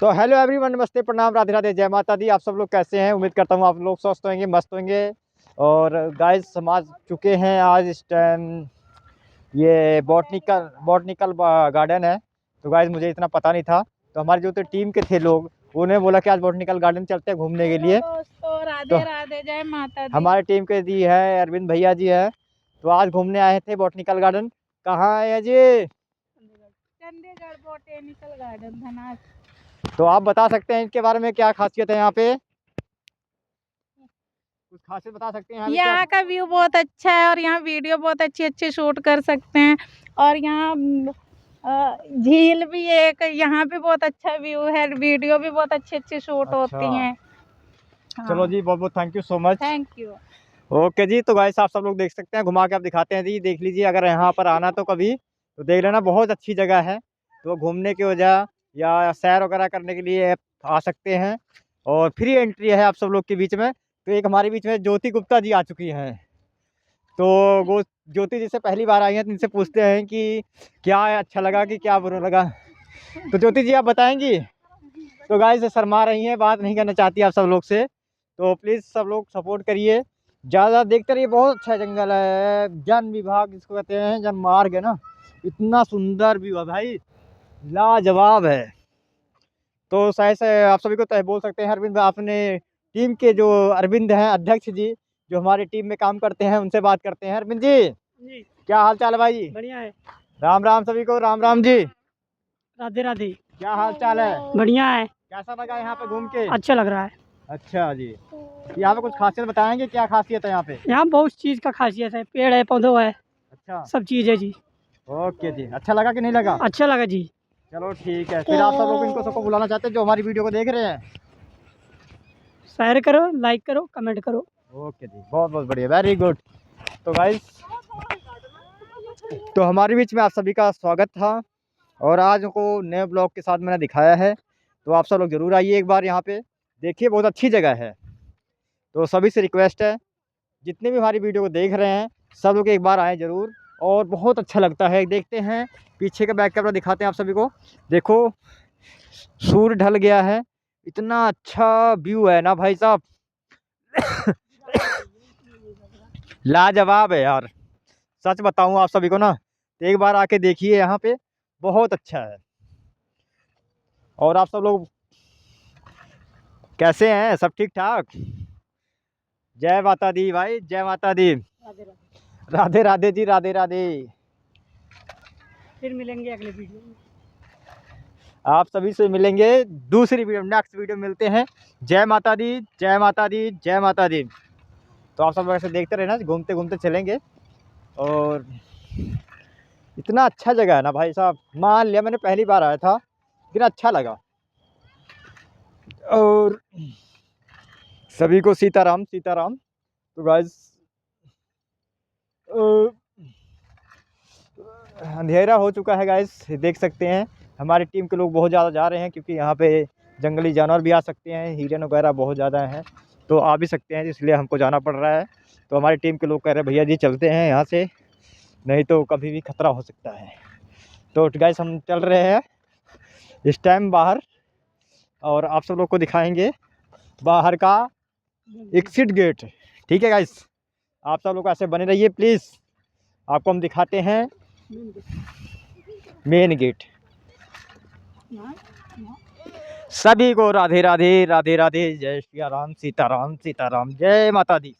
तो hello everyone, नमस्ते, प्रणाम, राधे राधे, जय माता दी। आप सब लोग कैसे हैं? उम्मीद करता हूँ आप लोग स्वस्थ होंगे, मस्त होंगे। और गाइस हम आ चुके हैं आज इस टाइम ये बॉटनिकल गार्डन है। तो गाइस मुझे इतना पता नहीं था, तो हमारे जो टीम के थे लोग, उन्हें बोला कि आज बॉटनिकल गार्डन चलते हैं घूमने के लिए। दोस्तों तो राधे राधे, जय माता दी। हमारे टीम के जी है अरविंद भैया जी है, तो आज घूमने आए थे बॉटनिकल गार्डन। कहाँ है जी? Chandigarh botanical garden Dhanas. तो आप बता सकते हैं इनके बारे में, क्या खासियत है यहाँ पे? कुछ खासियत बता सकते हैं यहाँ का व्यू बहुत अच्छा है और यहाँ वीडियो बहुत अच्छे अच्छे शूट कर सकते हैं। और यहाँ झील भी है एक, यहाँ पे बहुत अच्छा व्यू है, वीडियो भी बहुत अच्छे अच्छे शूट होती हैं। चलो जी, बहुत बहुत thank you so much. Thank you. Okay ji, तो गाइस आप सब लोग देख सकते हैं, घुमा के आप दिखाते हैं जी। देख लीजिए, अगर यहाँ पर आना तो कभी तो देख लेना, बहुत अच्छी जगह है। तो घूमने की वजह या सैर वगैरह करने के लिए आप आ सकते हैं, और फ्री एंट्री है आप सब लोग के बीच में। तो एक हमारे बीच में ज्योति गुप्ता जी आ चुकी हैं। तो वो ज्योति जी से पहली बार आई हैं, तो इनसे पूछते हैं कि क्या अच्छा लगा कि क्या बुरा लगा। तो ज्योति जी आप बताएंगी? तो गाइस शर्मा रही हैं, बात नहीं करना चाहती आप सब लोग से। तो प्लीज़ सब लोग सपोर्ट करिए, ज़्यादा देखते रहिए। बहुत अच्छा जंगल है, वन विभाग जिसको कहते हैं, वन मार्ग है ना। इतना सुंदर व्यू है भाई, लाजवाब है। तो शायद से आप सभी को तो बोल सकते हैं अरविंद, आपने टीम के जो अरविंद हैं अध्यक्ष जी, जो हमारी टीम में काम करते हैं, उनसे बात करते हैं। अरविंद जी क्या हाल चाल है भाई? बढ़िया है। राम राम सभी को, राम राम जी। राधे राधे। क्या हाल चाल है? बढ़िया है। कैसा लगा यहाँ पे घूम के? अच्छा लग रहा है। अच्छा जी, यहाँ पे कुछ खासियत बताएंगे, क्या खासियत है यहाँ पे? यहाँ बहुत चीज का खासियत है, पेड़ है, पौधों है, अच्छा, सब चीज है जी। ओके जी, अच्छा लगा कि नहीं लगा? अच्छा लगा जी। चलो ठीक है, फिर आप सब लोग इनको सबको बुलाना चाहते हैं जो हमारी वीडियो को देख रहे हैं? शेयर करो, लाइक करो, कमेंट करो। ओके जी, बहुत बहुत बढ़िया, वेरी गुड। तो गाइस, तो हमारे बीच में आप सभी का स्वागत था, और आज को नए ब्लॉग के साथ मैंने दिखाया है। तो आप सब लोग ज़रूर आइए एक बार यहाँ पे, देखिए बहुत अच्छी जगह है। तो सभी से रिक्वेस्ट है, जितने भी हमारी वीडियो को देख रहे हैं, सब लोग एक बार आएँ ज़रूर, और बहुत अच्छा लगता है। देखते हैं पीछे का बैक कैमरा, दिखाते हैं आप सभी को। देखो सूर्य ढल गया है, इतना अच्छा व्यू है ना भाई साहब, लाजवाब है यार। सच बताऊं आप सभी को ना, तो एक बार आके देखिए यहाँ पे, बहुत अच्छा है। और आप सब लोग कैसे हैं? सब ठीक ठाक? जय माता दी भाई, जय माता दी। राधे राधे जी, राधे राधे। फिर मिलेंगे अगले वीडियो में। आप सभी से मिलेंगे दूसरी वीडियो, नेक्स्ट वीडियो मिलते हैं। जय माता दी, जय माता दी, जय माता दी। तो आप सब ऐसे देखते रहना, घूमते घूमते चलेंगे। और इतना अच्छा जगह है ना भाई साहब, मान लिया मैंने पहली बार आया था, लेकिन अच्छा लगा। और सभी को सीताराम सीताराम। तो गाइस अंधेरा हो चुका है गाइस, देख सकते हैं हमारी टीम के लोग बहुत ज़्यादा जा रहे हैं, क्योंकि यहाँ पे जंगली जानवर भी आ सकते हैं, हिरन वगैरह बहुत ज़्यादा हैं, तो आ भी सकते हैं, इसलिए हमको जाना पड़ रहा है। तो हमारी टीम के लोग कह रहे हैं भैया जी चलते हैं यहाँ से, नहीं तो कभी भी खतरा हो सकता है। तो गाइस हम चल रहे हैं इस टाइम बाहर, और आप सब लोग को दिखाएंगे बाहर का एग्जिट गेट। ठीक है गाइस, आप सब लोग ऐसे बने रहिए प्लीज़, आपको हम दिखाते हैं मेन गेट। सभी को राधे राधे, राधे राधे, जय श्री राम, सीताराम सीताराम, जय माता दी।